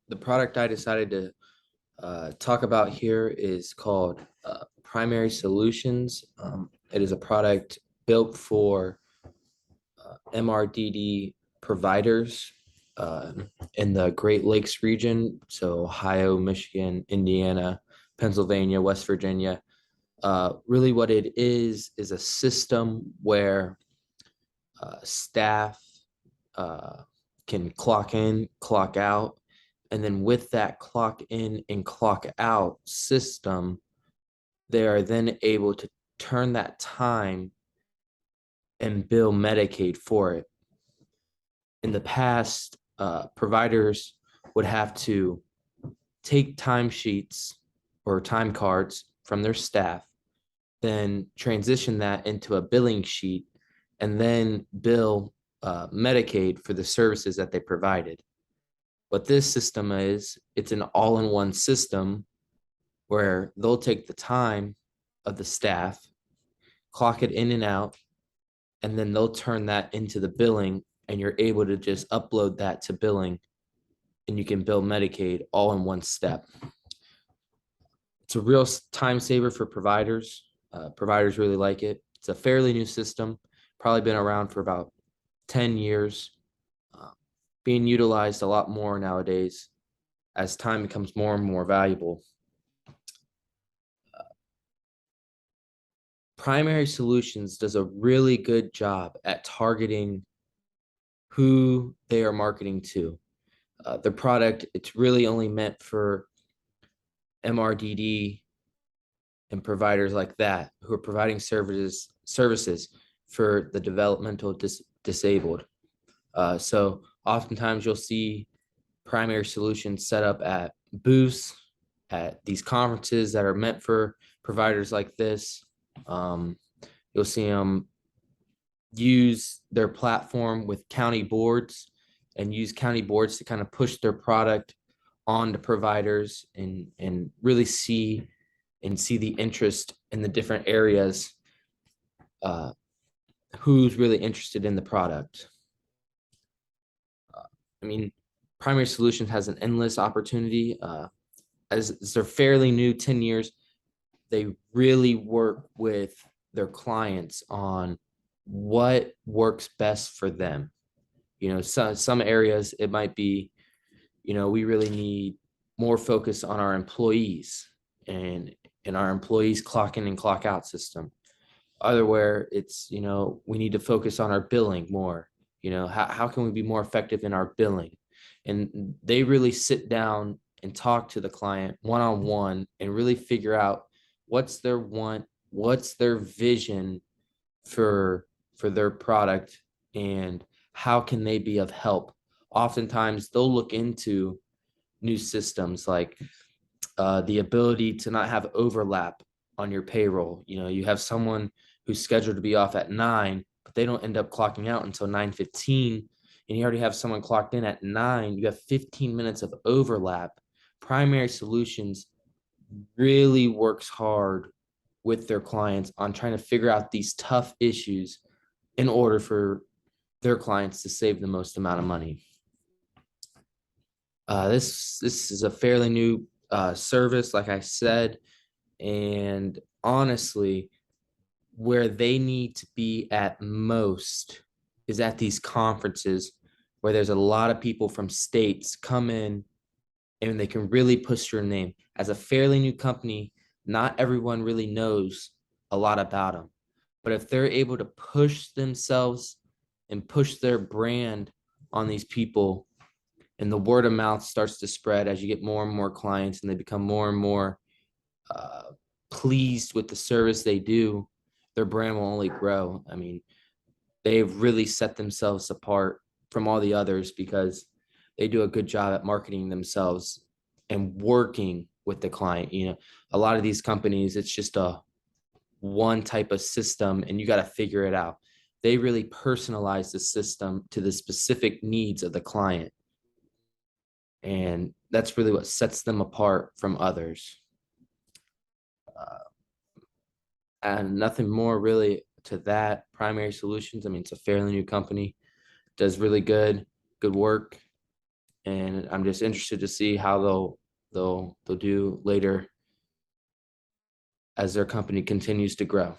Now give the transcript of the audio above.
The product I decided to talk about here is called Primary Solutions. It is a product built for MRDD providers uh, in the Great Lakes region, so Ohio, Michigan, Indiana, Pennsylvania, West Virginia. Really, what it is a system where staff uh, can clock in, clock out, and then with that clock in and clock out system, they are then able to turn that time and bill Medicaid for it. In the past, providers would have to take timesheets or time cards from their staff, then transition that into a billing sheet, and then bill Medicaid for the services that they provided. What this system is, it's an all-in-one system where they'll take the time of the staff, clock it in and out, and then they'll turn that into the billing, and you're able to just upload that to billing, and you can bill Medicaid all in one step. It's a real time saver for providers. Providers really like it. It's a fairly new system, probably been around for about 10 years, being utilized a lot more nowadays as time becomes more and more valuable. Primary Solutions does a really good job at targeting who they are marketing to. The product, it's really only meant for MRDD and providers like that who are providing services for the developmental disabled. So oftentimes you'll see Primary Solutions set up at booths at these conferences that are meant for providers like this. You'll see them use their platform with county boards and use county boards to kind of push their product on to providers and really see the interest in the different areas, who's really interested in the product. I mean, Primary Solutions has an endless opportunity. As they're fairly new, 10 years, they really work with their clients on what works best for them. Some areas it might be, we really need more focus on our employees and our employees clock in and clock out system. Otherwhere it's, we need to focus on our billing more. How can we be more effective in our billing? And they really sit down and talk to the client one-on-one and really figure out what's their want, what's their vision for their product, and how can they be of help. Oftentimes they'll look into new systems like the ability to not have overlap on your payroll. You have someone who's scheduled to be off at 9, but they don't end up clocking out until 9:15, and you already have someone clocked in at 9. You have 15 minutes of overlap. Primary Solutions really works hard with their clients on trying to figure out these tough issues in order for their clients to save the most amount of money. This is a fairly new service, like I said, and honestly, where they need to be at most is at these conferences where there's a lot of people from states come in and they can really push your name. As a fairly new company, not everyone really knows a lot about them. But if they're able to push themselves and push their brand on these people, and the word of mouth starts to spread as you get more and more clients and they become more and more pleased with the service they do, their brand will only grow. I mean, they've really set themselves apart from all the others because they do a good job at marketing themselves and working with the client. A lot of these companies, it's just a one type of system and you got to figure it out. They really personalize the system to the specific needs of the client. And that's really what sets them apart from others. And nothing more really to that. Primary Solutions, I mean, it's a fairly new company, does really good work. and I'm just interested to see how they'll do later as their company continues to grow.